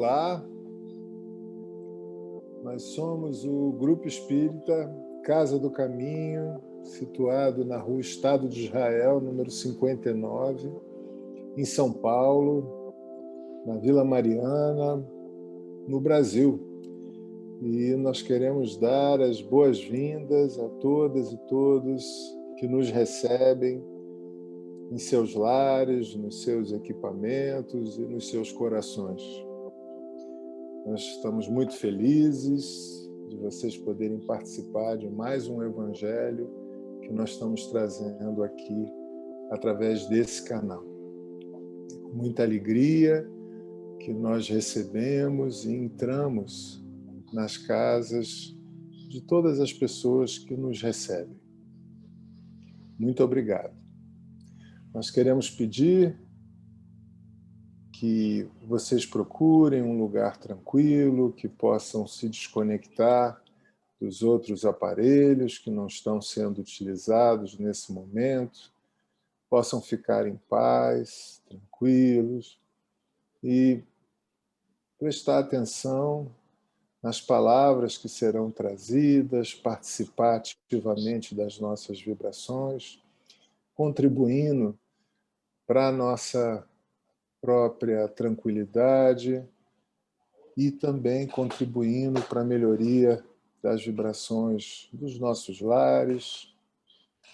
Olá, nós somos o Grupo Espírita Casa do Caminho, situado na Rua Estado de Israel, número 59, em São Paulo, na Vila Mariana, no Brasil. E nós queremos dar as boas-vindas a todas e todos que nos recebem em seus lares, nos seus equipamentos e nos seus corações. Nós estamos muito felizes de vocês poderem participar de mais um evangelho que nós estamos trazendo aqui através desse canal. Com muita alegria que nós recebemos e entramos nas casas de todas as pessoas que nos recebem. Muito obrigado. Nós queremos pedir que vocês procurem um lugar tranquilo, que possam se desconectar dos outros aparelhos que não estão sendo utilizados nesse momento, possam ficar em paz, tranquilos e prestar atenção nas palavras que serão trazidas, participar ativamente das nossas vibrações, contribuindo para a nossa própria tranquilidade e também contribuindo para a melhoria das vibrações dos nossos lares,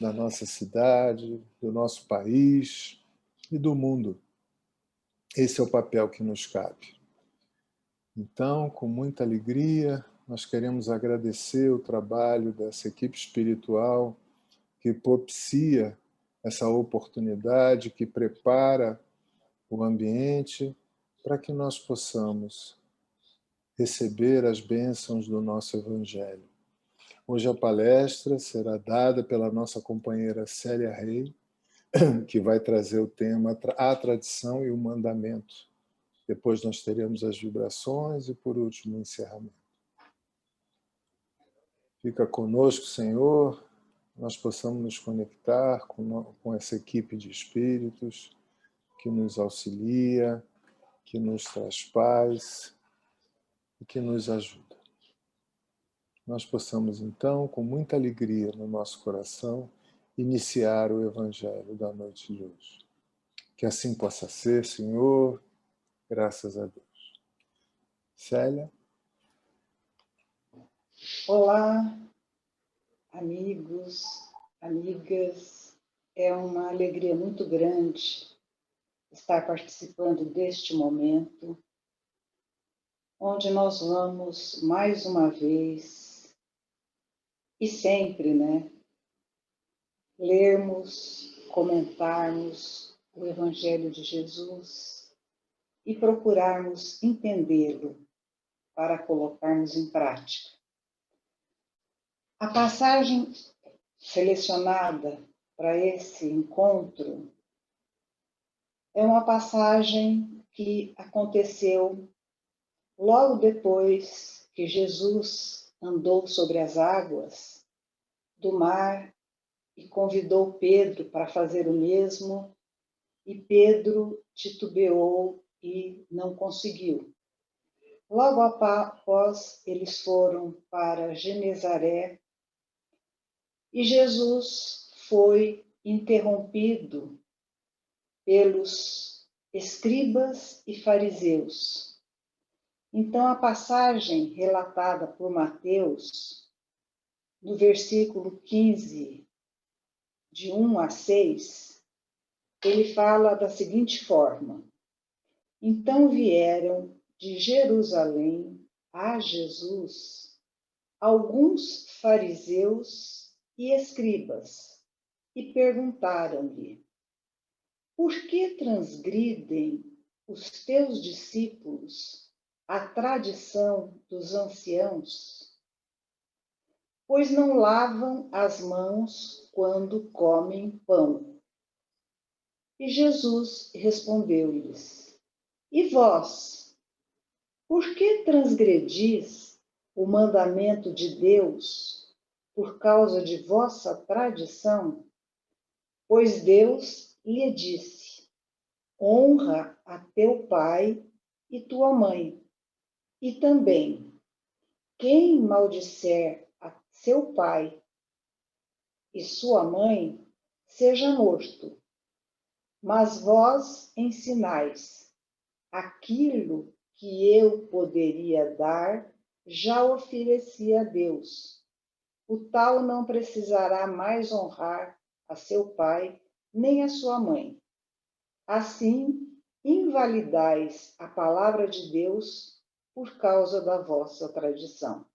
da nossa cidade, do nosso país e do mundo. Esse é o papel que nos cabe. Então, com muita alegria, nós queremos agradecer o trabalho dessa equipe espiritual que propicia essa oportunidade, que prepara o ambiente para que nós possamos receber as bênçãos do nosso Evangelho. Hoje a palestra será dada pela nossa companheira Célia Rey, que vai trazer o tema A Tradição e o Mandamento. Depois nós teremos as vibrações e, por último, o encerramento. Fica conosco, Senhor, nós possamos nos conectar com essa equipe de espíritos que nos auxilia, que nos traz paz e que nos ajuda. Nós possamos, então, com muita alegria no nosso coração, iniciar o Evangelho da noite de hoje. Que assim possa ser, Senhor, graças a Deus. Célia? Olá, amigos, amigas. É uma alegria muito grande estar participando deste momento, onde nós vamos, mais uma vez, e sempre, lermos, comentarmos o Evangelho de Jesus e procurarmos entendê-lo para colocarmos em prática. A passagem selecionada para esse encontro é uma passagem que aconteceu logo depois que Jesus andou sobre as águas do mar e convidou Pedro para fazer o mesmo, e Pedro titubeou e não conseguiu. Logo após, eles foram para Genesaré e Jesus foi interrompido pelos escribas e fariseus. Então, a passagem relatada por Mateus, no versículo 15, de 1 a 6, ele fala da seguinte forma: Então vieram de Jerusalém a Jesus alguns fariseus e escribas e perguntaram-lhe: Por que transgridem os teus discípulos a tradição dos anciãos? Pois não lavam as mãos quando comem pão. E Jesus respondeu-lhes: E vós, por que transgredis o mandamento de Deus por causa de vossa tradição? Pois Deus lhe disse: Honra a teu pai e tua mãe, E também, quem maldisser a seu pai e sua mãe, seja morto. Mas vós ensinais: aquilo que eu poderia dar, já ofereci a Deus. O tal não precisará mais honrar a seu pai nem a sua mãe. Assim, invalidais a palavra de Deus por causa da vossa tradição.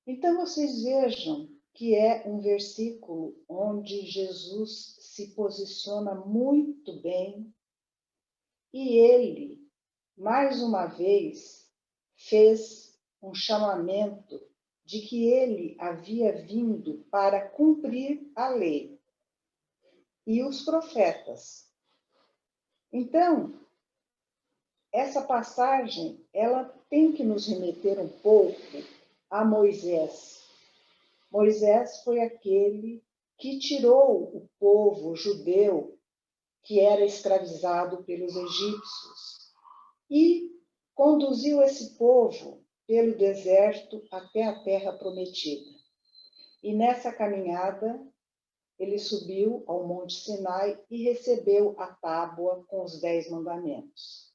Então, vocês vejam que é um versículo onde Jesus se posiciona muito bem e ele, mais uma vez, fez um chamamento de que ele havia vindo para cumprir a lei e os profetas. Então, essa passagem, ela tem que nos remeter um pouco a Moisés. Moisés foi aquele que tirou o povo judeu que era escravizado pelos egípcios e conduziu esse povo pelo deserto até a terra prometida. E nessa caminhada, ele subiu ao Monte Sinai e recebeu a tábua com os 10 mandamentos.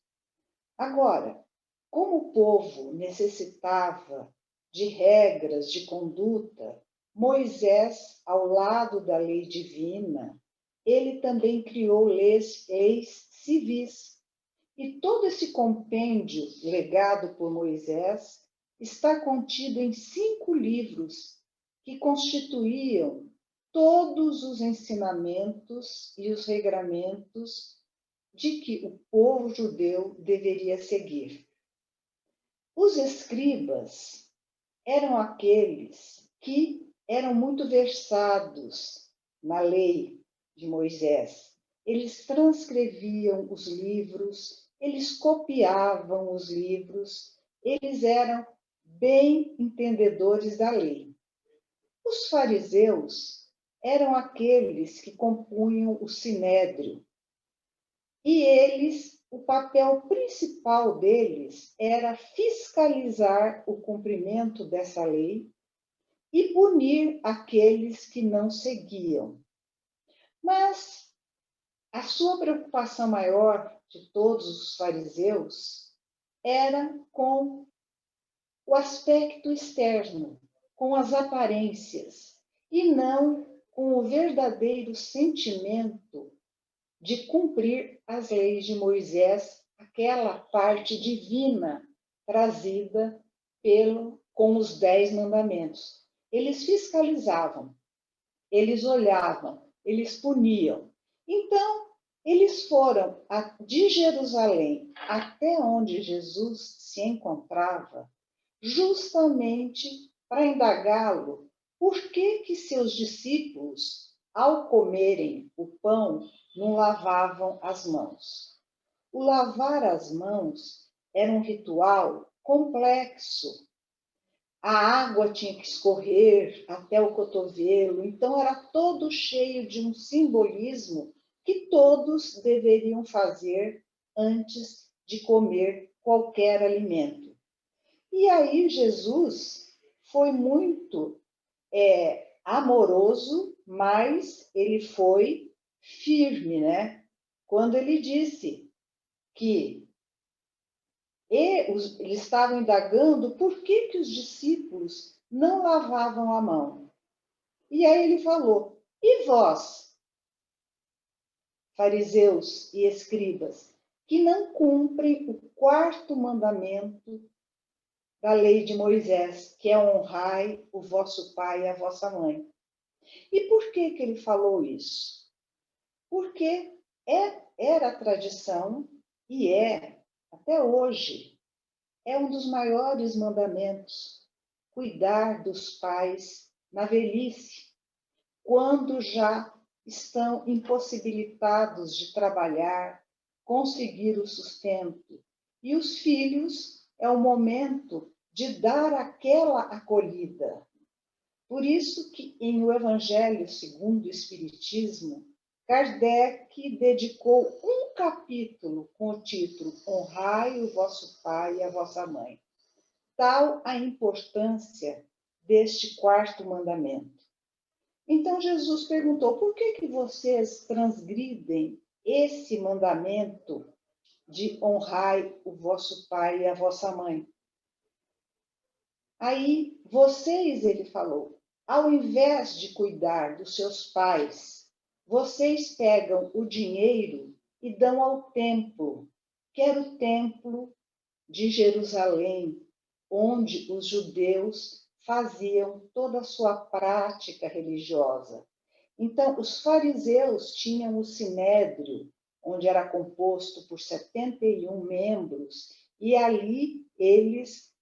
Agora, como o povo necessitava de regras de conduta, Moisés, ao lado da lei divina, ele também criou leis civis. E todo esse compêndio legado por Moisés está contido em 5 livros que constituíam todos os ensinamentos e os regramentos de que o povo judeu deveria seguir. Os escribas eram aqueles que eram muito versados na lei de Moisés. Eles transcreviam os livros, eles copiavam os livros, eles eram bem entendedores da lei. Os fariseus eram aqueles que compunham o sinédrio, e eles, o papel principal deles era fiscalizar o cumprimento dessa lei e punir aqueles que não seguiam. Mas a sua preocupação maior de todos os fariseus era com o aspecto externo, com as aparências, e não com o verdadeiro sentimento de cumprir as leis de Moisés, aquela parte divina trazida com os 10 mandamentos. Eles fiscalizavam, eles olhavam, eles puniam. Então, eles foram de Jerusalém até onde Jesus se encontrava, justamente para indagá-lo por que seus discípulos, ao comerem o pão, não lavavam as mãos. O lavar as mãos era um ritual complexo. A água tinha que escorrer até o cotovelo, então era todo cheio de um simbolismo que todos deveriam fazer antes de comer qualquer alimento. E aí Jesus foi muito amoroso, mas ele foi firme, né? Quando ele disse que eles estavam indagando por que os discípulos não lavavam a mão. E aí ele falou: e vós, fariseus e escribas, que não cumprem o 4º mandamento da lei de Moisés, que é honrai o vosso pai e a vossa mãe. E por que ele falou isso? Porque era a tradição e até hoje, é um dos maiores mandamentos, cuidar dos pais na velhice, quando já estão impossibilitados de trabalhar, conseguir o sustento. E os filhos é o momento de dar aquela acolhida. Por isso que em o Evangelho segundo o Espiritismo, Kardec dedicou um capítulo com o título Honrai o vosso pai e a vossa mãe. Tal a importância deste quarto mandamento. Então Jesus perguntou: por que vocês transgridem esse mandamento de honrai o vosso pai e a vossa mãe? Aí vocês, ele falou, ao invés de cuidar dos seus pais, vocês pegam o dinheiro e dão ao templo, que era o templo de Jerusalém, onde os judeus faziam toda a sua prática religiosa. Então, os fariseus tinham o sinédrio, onde era composto por 71 membros, e ali eles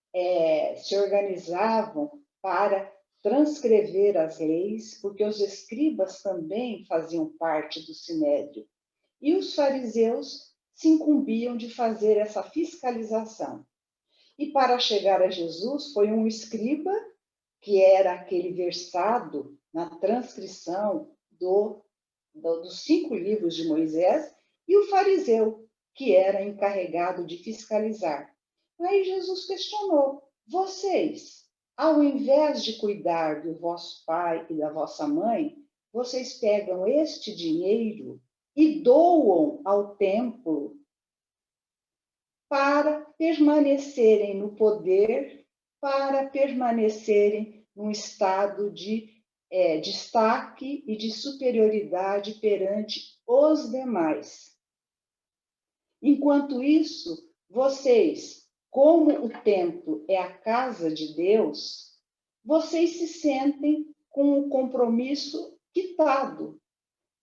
se organizavam para transcrever as leis, porque os escribas também faziam parte do sinédrio. E os fariseus se incumbiam de fazer essa fiscalização. E para chegar a Jesus foi um escriba, que era aquele versado na transcrição dos 5 livros de Moisés, e o fariseu, que era encarregado de fiscalizar. Aí Jesus questionou: vocês, ao invés de cuidar do vosso pai e da vossa mãe, vocês pegam este dinheiro e doam ao templo para permanecerem no poder, para permanecerem num estado de destaque e de superioridade perante os demais. Enquanto isso, vocês, como o templo é a casa de Deus, vocês se sentem com o compromisso quitado.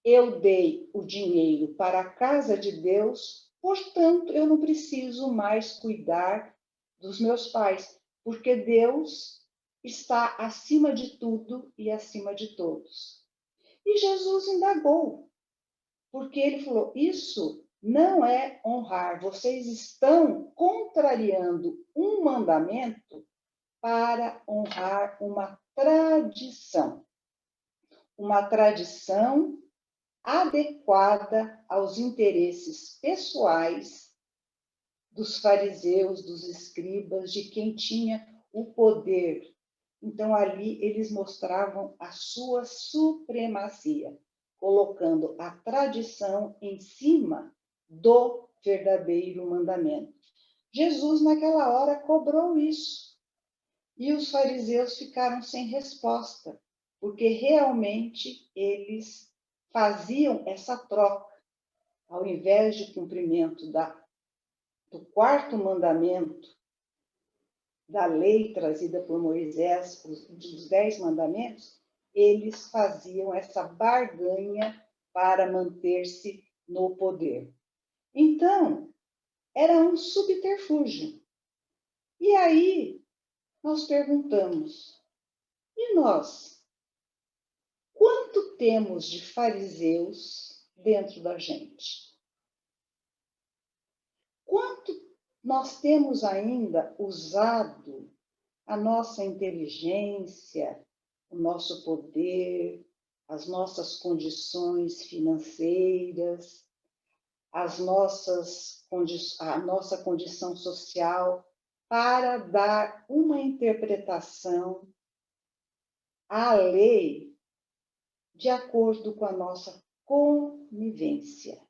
Eu dei o dinheiro para a casa de Deus, portanto, eu não preciso mais cuidar dos meus pais, porque Deus está acima de tudo e acima de todos. E Jesus indagou, porque ele falou: isso não é honrar, vocês estão contrariando um mandamento para honrar uma tradição adequada aos interesses pessoais dos fariseus, dos escribas, de quem tinha o poder. Então, ali eles mostravam a sua supremacia, colocando a tradição em cima do verdadeiro mandamento. Jesus, naquela hora, cobrou isso. E os fariseus ficaram sem resposta, porque realmente eles faziam essa troca. Ao invés de cumprimento do quarto mandamento da lei trazida por Moisés, dos 10 mandamentos, eles faziam essa barganha para manter-se no poder. Então, era um subterfúgio. E aí, nós perguntamos: e nós? Quanto temos de fariseus dentro da gente? Quanto nós temos ainda usado a nossa inteligência, o nosso poder, as nossas condições financeiras, a nossa condição social, para dar uma interpretação à lei de acordo com a nossa conivência.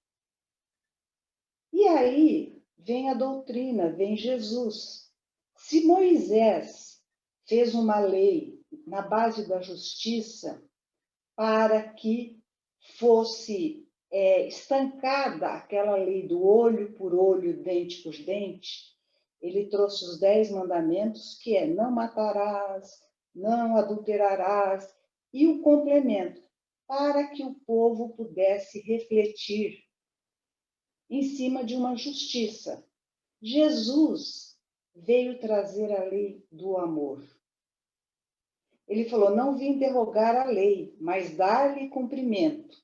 E aí vem a doutrina, vem Jesus. Se Moisés fez uma lei na base da justiça para que fosse estancada aquela lei do olho por olho, dente por dente, ele trouxe os 10 mandamentos, que é: não matarás, não adulterarás, e o complemento, para que o povo pudesse refletir em cima de uma justiça. Jesus veio trazer a lei do amor. Ele falou: não vim derrogar a lei, mas dar-lhe cumprimento.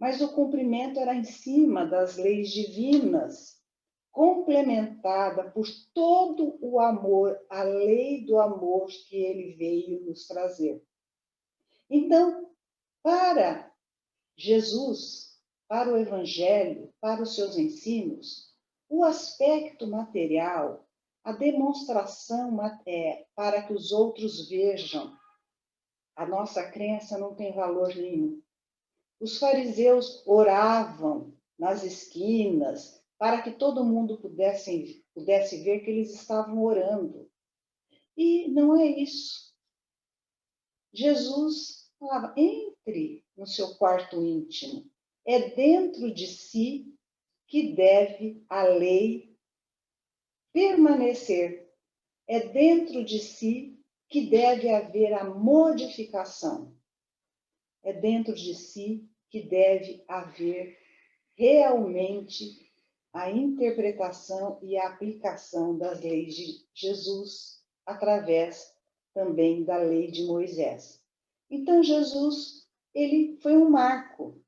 Mas o cumprimento era em cima das leis divinas, complementada por todo o amor, a lei do amor que ele veio nos trazer. Então, para Jesus, para o Evangelho, para os seus ensinos, o aspecto material, a demonstração para que os outros vejam, a nossa crença não tem valor nenhum. Os fariseus oravam nas esquinas para que todo mundo pudesse ver que eles estavam orando. E não é isso. Jesus falava, entre no seu quarto íntimo. É dentro de si que deve a lei permanecer. É dentro de si que deve haver a modificação. É dentro de si que deve haver realmente a interpretação e a aplicação das leis de Jesus através também da lei de Moisés. Então, Jesus, ele foi um marco,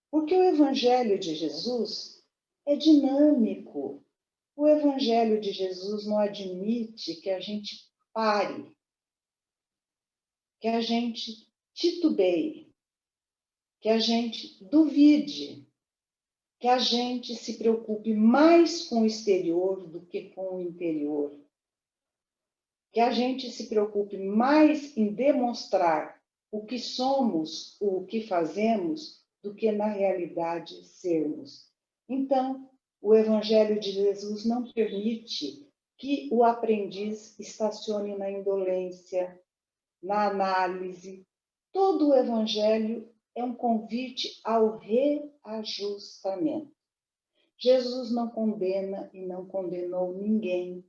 porque o Evangelho de Jesus é dinâmico. O Evangelho de Jesus não admite que a gente pare, que a gente titubeie, que a gente duvide, que a gente se preocupe mais com o exterior do que com o interior. Que a gente se preocupe mais em demonstrar o que somos, o que fazemos, do que na realidade sermos. Então, o Evangelho de Jesus não permite que o aprendiz estacione na indolência, na análise. Todo o Evangelho é um convite ao reajustamento. Jesus não condena e não condenou ninguém.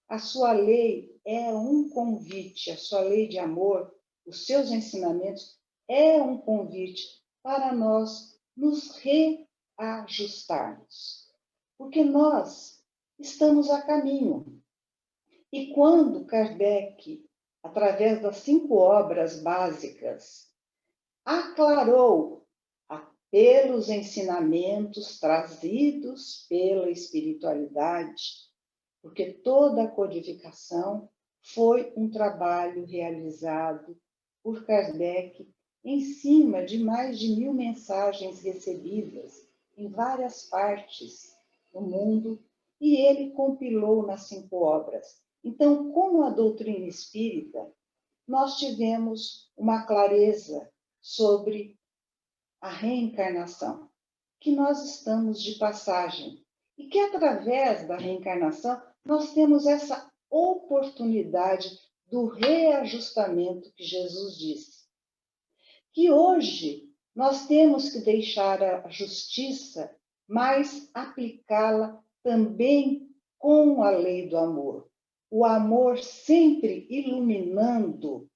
A sua lei é um convite, a sua lei de amor, os seus ensinamentos é um convite para nós nos reajustarmos. Porque nós estamos a caminho. E quando Kardec, através das 5 obras básicas, aclarou pelos ensinamentos trazidos pela espiritualidade, porque toda a codificação foi um trabalho realizado por Kardec em cima de mais de 1000 mensagens recebidas em várias partes do mundo, e ele compilou nas 5 obras. Então, com a doutrina espírita, nós tivemos uma clareza sobre a reencarnação, que nós estamos de passagem e que através da reencarnação nós temos essa oportunidade do reajustamento que Jesus disse. Que hoje nós temos que deixar a justiça, mas aplicá-la também com a lei do amor. O amor sempre iluminando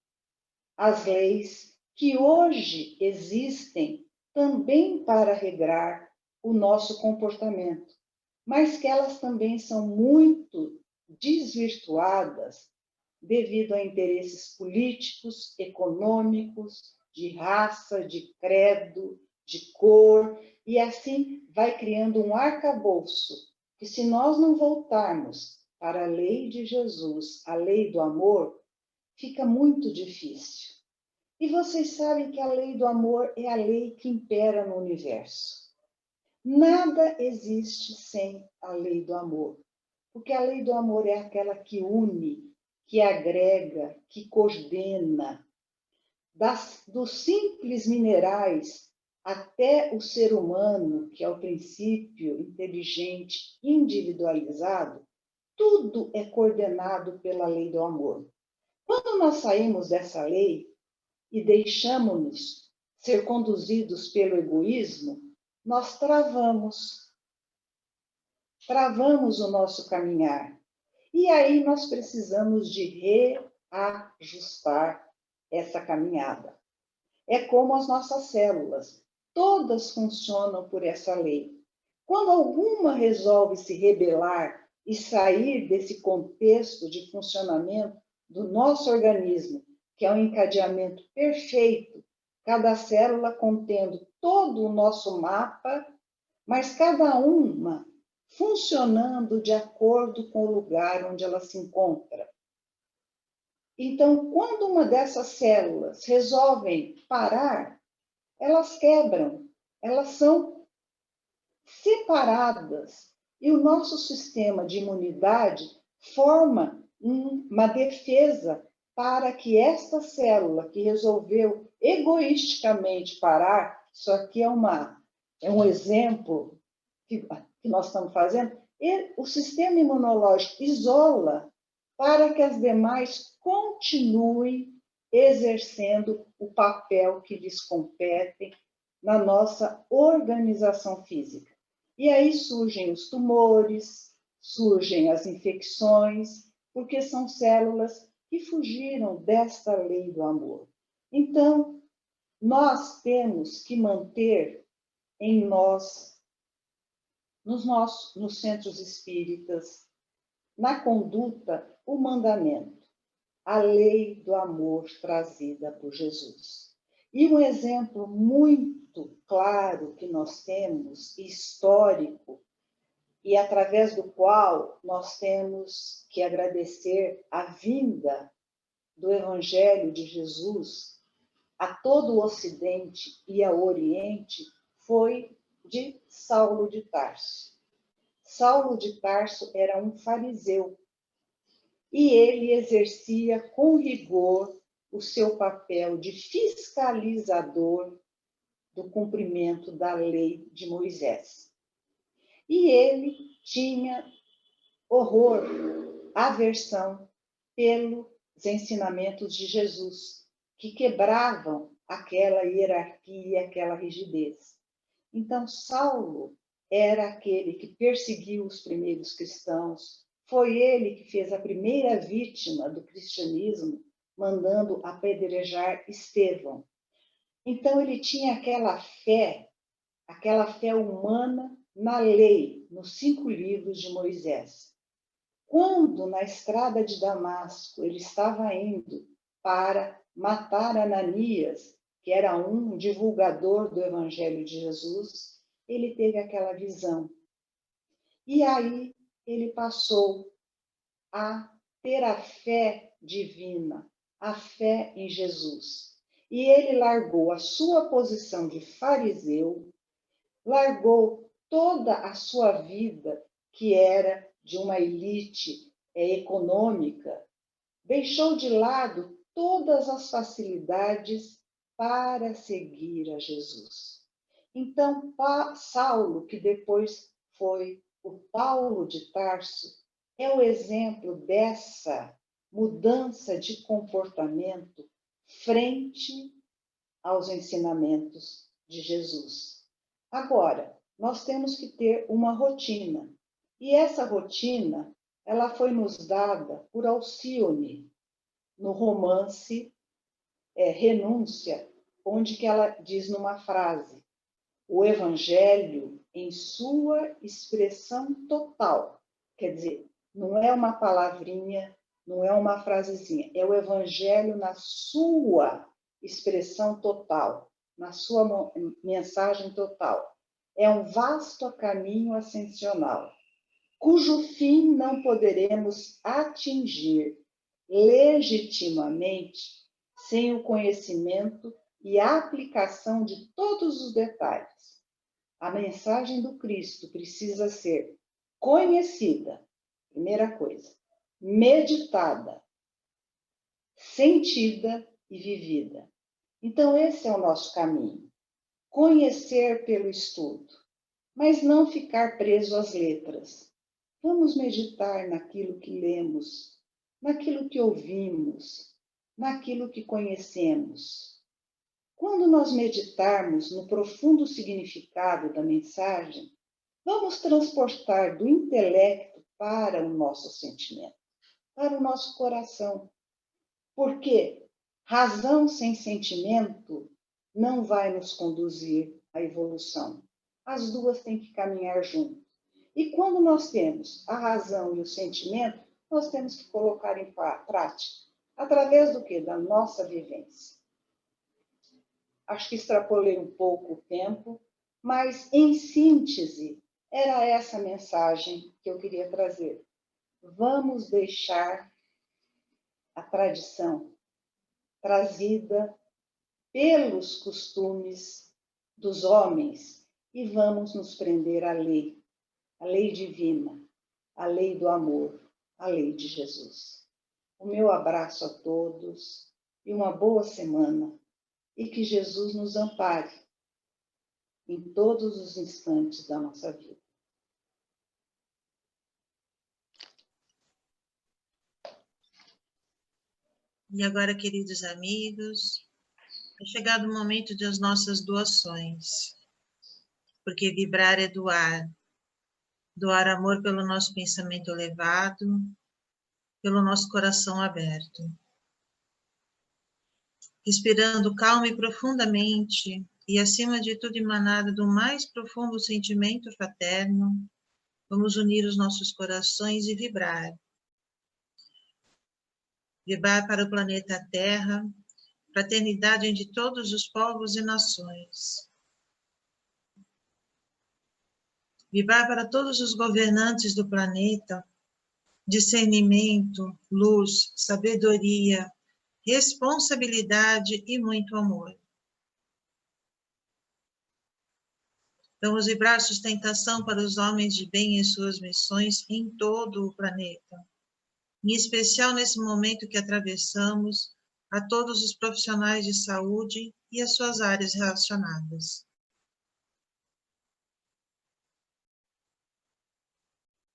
as leis que hoje existem também para regrar o nosso comportamento, mas que elas também são muito desvirtuadas devido a interesses políticos, econômicos, de raça, de credo, de cor, e assim vai criando um arcabouço que, se nós não voltarmos para a lei de Jesus, a lei do amor, fica muito difícil. E vocês sabem que a lei do amor é a lei que impera no universo. Nada existe sem a lei do amor, porque a lei do amor é aquela que une, que agrega, que coordena, dos simples minerais até o ser humano, que é o princípio inteligente individualizado, tudo é coordenado pela lei do amor. Quando nós saímos dessa lei e deixamos-nos ser conduzidos pelo egoísmo, nós travamos o nosso caminhar. E aí nós precisamos de reajustar essa caminhada. É como as nossas células, todas funcionam por essa lei. Quando alguma resolve se rebelar e sair desse contexto de funcionamento do nosso organismo, que é um encadeamento perfeito, cada célula contendo todo o nosso mapa, mas cada uma funcionando de acordo com o lugar onde ela se encontra. Então, quando uma dessas células resolvem parar, elas quebram. elas são separadas e o nosso sistema de imunidade forma uma defesa para que esta célula que resolveu egoisticamente parar, isso aqui é um exemplo que nós estamos fazendo, e o sistema imunológico isola para que as demais continuem exercendo o papel que lhes compete na nossa organização física. E aí surgem os tumores, surgem as infecções, porque são células que fugiram desta lei do amor. Então, nós temos que manter em nós, nos centros espíritas, na conduta, o mandamento, a lei do amor trazida por Jesus. E um exemplo muito claro que nós temos, histórico, e através do qual nós temos que agradecer a vinda do Evangelho de Jesus a todo o Ocidente e ao Oriente, foi de Saulo de Tarso. Saulo de Tarso era um fariseu e ele exercia com rigor o seu papel de fiscalizador do cumprimento da lei de Moisés. E ele tinha horror, aversão pelos ensinamentos de Jesus, que quebravam aquela hierarquia, aquela rigidez. Então, Saulo era aquele que perseguiu os primeiros cristãos, foi ele que fez a primeira vítima do cristianismo, mandando apedrejar Estevão. Então, ele tinha aquela fé humana na lei, nos 5 livros de Moisés. Quando, na estrada de Damasco, ele estava indo para matar Ananias, que era um divulgador do Evangelho de Jesus, ele teve aquela visão. E aí ele passou a ter a fé divina, a fé em Jesus. E ele largou a sua posição de fariseu, largou toda a sua vida, que era de uma elite econômica, deixou de lado todas as facilidades para seguir a Jesus. Então, Saulo, que depois foi o Paulo de Tarso, é o exemplo dessa mudança de comportamento frente aos ensinamentos de Jesus. Agora, nós temos que ter uma rotina. E essa rotina, ela foi nos dada por Alcione, no romance Renúncia, onde que ela diz numa frase: o Evangelho em sua expressão total. Quer dizer, não é uma palavrinha, não é uma frasezinha, é o Evangelho na sua expressão total, na sua mensagem total. É um vasto caminho ascensional, cujo fim não poderemos atingir legitimamente sem o conhecimento e a aplicação de todos os detalhes. A mensagem do Cristo precisa ser conhecida, primeira coisa, meditada, sentida e vivida. Então, esse é o nosso caminho. Conhecer pelo estudo, mas não ficar preso às letras. Vamos meditar naquilo que lemos, naquilo que ouvimos, naquilo que conhecemos. Quando nós meditarmos no profundo significado da mensagem, vamos transportar do intelecto para o nosso sentimento, para o nosso coração. Porque razão sem sentimento não vai nos conduzir à evolução. As duas têm que caminhar juntas. E quando nós temos a razão e o sentimento, nós temos que colocar em prática. Através do quê? Da nossa vivência. Acho que extrapolei um pouco o tempo, mas, em síntese, era essa a mensagem que eu queria trazer. Vamos deixar a tradição trazida pelos costumes dos homens e vamos nos prender à lei divina, a lei do amor, a lei de Jesus. O meu abraço a todos e uma boa semana e que Jesus nos ampare em todos os instantes da nossa vida. E agora, queridos amigos, é chegado o momento das nossas doações, porque vibrar é doar. Doar amor pelo nosso pensamento elevado, pelo nosso coração aberto. Respirando calma e profundamente, e acima de tudo emanado do mais profundo sentimento fraterno, vamos unir os nossos corações e vibrar. Vibrar para o planeta Terra, fraternidade entre todos os povos e nações. Vibrar para todos os governantes do planeta, discernimento, luz, sabedoria, responsabilidade e muito amor. Vamos vibrar sustentação para os homens de bem em suas missões em todo o planeta. Em especial nesse momento que atravessamos, a todos os profissionais de saúde e as suas áreas relacionadas.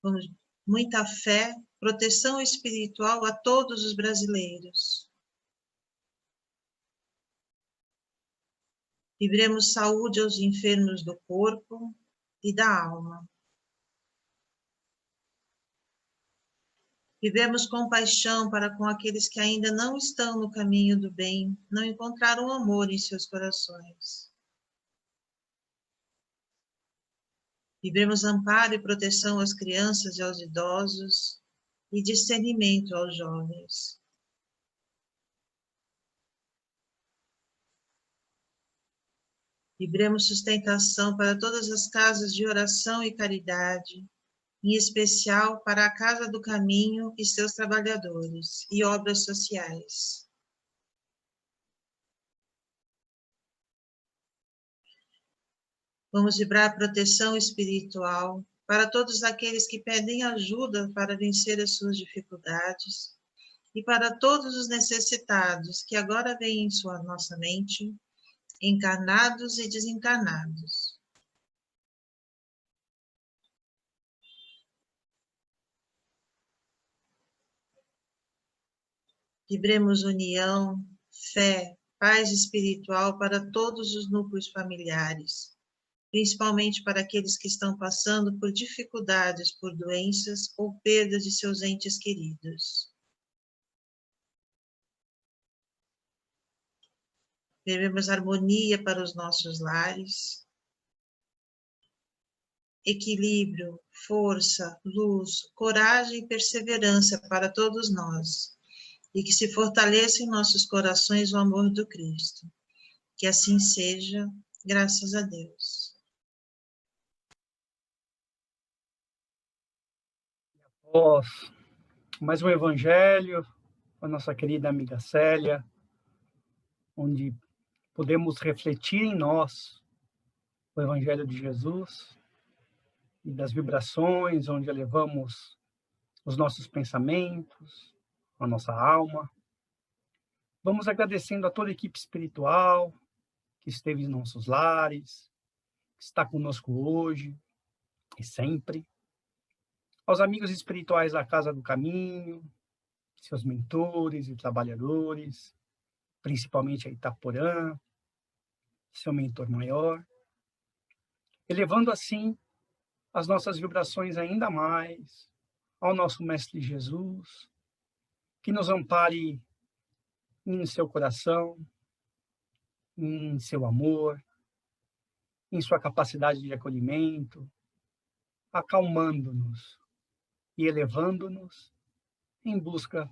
Vamos, muita fé, proteção espiritual a todos os brasileiros. Vibremos saúde aos enfermos do corpo e da alma. Vivemos compaixão para com aqueles que ainda não estão no caminho do bem, não encontraram amor em seus corações. Vivemos amparo e proteção às crianças e aos idosos e discernimento aos jovens. Vibremos sustentação para todas as casas de oração e caridade, em especial para a Casa do Caminho e seus trabalhadores, e obras sociais. Vamos vibrar proteção espiritual para todos aqueles que pedem ajuda para vencer as suas dificuldades, e para todos os necessitados que agora vêm em nossa mente, encarnados e desencarnados. Vibremos união, fé, paz espiritual para todos os núcleos familiares, principalmente para aqueles que estão passando por dificuldades por doenças ou perdas de seus entes queridos. Vibremos harmonia para os nossos lares, equilíbrio, força, luz, coragem e perseverança para todos nós, e que se fortaleça em nossos corações o amor do Cristo. Que assim seja, graças a Deus. Após mais um evangelho, com a nossa querida amiga Célia, onde podemos refletir em nós o evangelho de Jesus e das vibrações, onde elevamos os nossos pensamentos, a nossa alma. Vamos agradecendo a toda a equipe espiritual que esteve em nossos lares, que está conosco hoje e sempre. Aos amigos espirituais da Casa do Caminho, seus mentores e trabalhadores, principalmente a Itaporã, seu mentor maior, elevando assim as nossas vibrações ainda mais ao nosso Mestre Jesus, que nos ampare em seu coração, em seu amor, em sua capacidade de acolhimento, acalmando-nos e elevando-nos em busca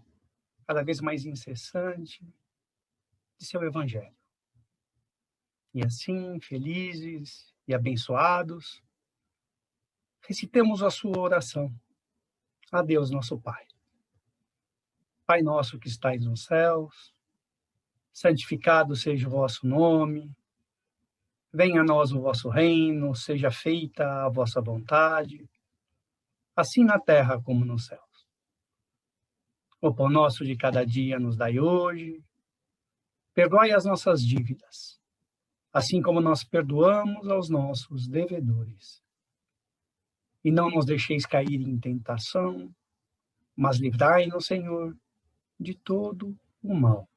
cada vez mais incessante de seu Evangelho. E assim, felizes e abençoados, recitemos a sua oração. A Deus, nosso Pai. Pai nosso que estais nos céus, santificado seja o vosso nome, Venha a nós o vosso reino, seja feita a vossa vontade, assim na terra como nos céus. O pão nosso de cada dia nos dai hoje. Perdoai as nossas dívidas, assim como nós perdoamos aos nossos devedores. E não nos deixeis cair em tentação, mas livrai-nos, Senhor, de todo o mal.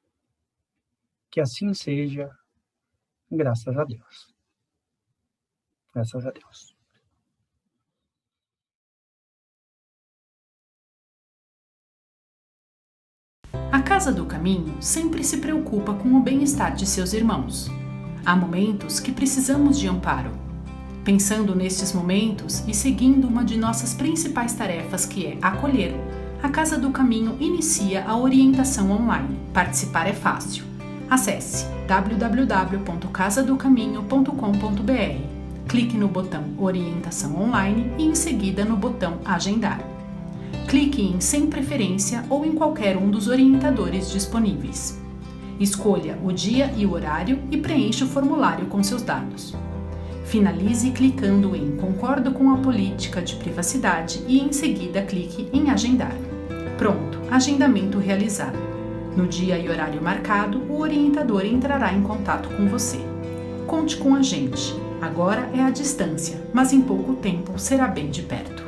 Que assim seja, graças a Deus. Graças a Deus. A Casa do Caminho sempre se preocupa com o bem-estar de seus irmãos. Há momentos que precisamos de amparo. Pensando nestes momentos e seguindo uma de nossas principais tarefas, que é acolher, a Casa do Caminho inicia a orientação online. Participar é fácil. Acesse www.casadocaminho.com.br. Clique no botão Orientação Online e em seguida no botão Agendar. Clique em Sem Preferência ou em qualquer um dos orientadores disponíveis. Escolha o dia e o horário e preencha o formulário com seus dados. Finalize clicando em Concordo com a política de privacidade e em seguida clique em Agendar. Pronto, agendamento realizado. No dia e horário marcado, o orientador entrará em contato com você. Conte com a gente. Agora é à distância, mas em pouco tempo será bem de perto.